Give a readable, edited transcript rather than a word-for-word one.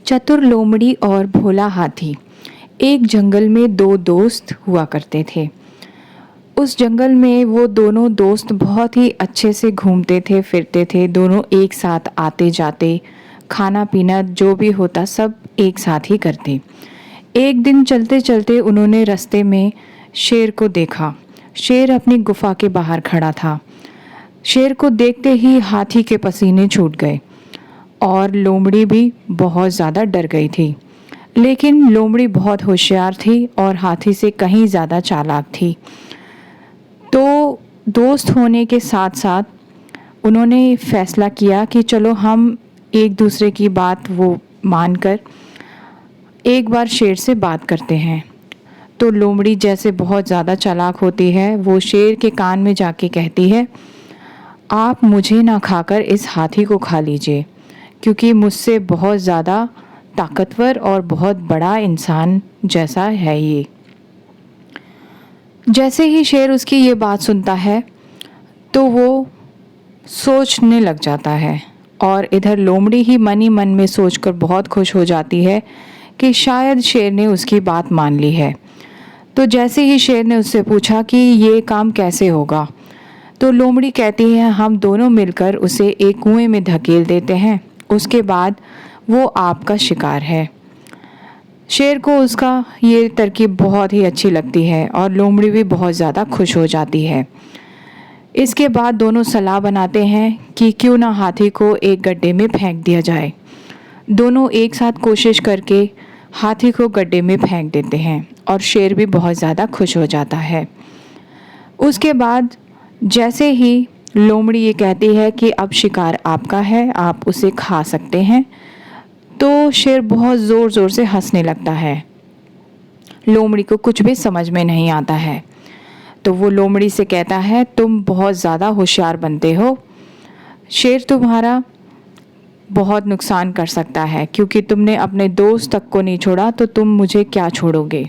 चतुर लोमड़ी और भोला हाथी। एक जंगल में दो दोस्त हुआ करते थे। उस जंगल में वो दोनों दोस्त बहुत ही अच्छे से घूमते थे फिरते थे। दोनों एक साथ आते जाते, खाना पीना जो भी होता सब एक साथ ही करते। एक दिन चलते चलते उन्होंने रास्ते में शेर को देखा। शेर अपनी गुफा के बाहर खड़ा था। शेर को देखते ही हाथी के पसीने छूट गए और लोमड़ी भी बहुत ज़्यादा डर गई थी। लेकिन लोमड़ी बहुत होशियार थी और हाथी से कहीं ज़्यादा चालाक थी। तो दोस्त होने के साथ साथ उन्होंने फैसला किया कि चलो हम एक दूसरे की बात वो मानकर एक बार शेर से बात करते हैं। तो लोमड़ी जैसे बहुत ज़्यादा चालाक होती है, वो शेर के कान में जाके कहती है, आप मुझे ना खाकर इस हाथी को खा लीजिए, क्योंकि मुझसे बहुत ज़्यादा ताकतवर और बहुत बड़ा इंसान जैसा है ये। जैसे ही शेर उसकी ये बात सुनता है तो वो सोचने लग जाता है और इधर लोमड़ी ही मन में सोचकर बहुत खुश हो जाती है कि शायद शेर ने उसकी बात मान ली है। तो जैसे ही शेर ने उससे पूछा कि ये काम कैसे होगा, तो लोमड़ी कहती है हम दोनों मिलकर उसे एक कुएं में धकेल देते हैं, उसके बाद वो आपका शिकार है। शेर को उसका ये तरकीब बहुत ही अच्छी लगती है और लोमड़ी भी बहुत ज़्यादा खुश हो जाती है। इसके बाद दोनों सलाह बनाते हैं कि क्यों ना हाथी को एक गड्ढे में फेंक दिया जाए। दोनों एक साथ कोशिश करके हाथी को गड्ढे में फेंक देते हैं और शेर भी बहुत ज़्यादा खुश हो जाता है। उसके बाद जैसे ही लोमड़ी ये कहती है कि अब शिकार आपका है, आप उसे खा सकते हैं, तो शेर बहुत ज़ोर ज़ोर से हंसने लगता है। लोमड़ी को कुछ भी समझ में नहीं आता है। तो वो लोमड़ी से कहता है तुम बहुत ज़्यादा होशियार बनते हो, शेर तुम्हारा बहुत नुकसान कर सकता है, क्योंकि तुमने अपने दोस्त तक को नहीं छोड़ा तो तुम मुझे क्या छोड़ोगे।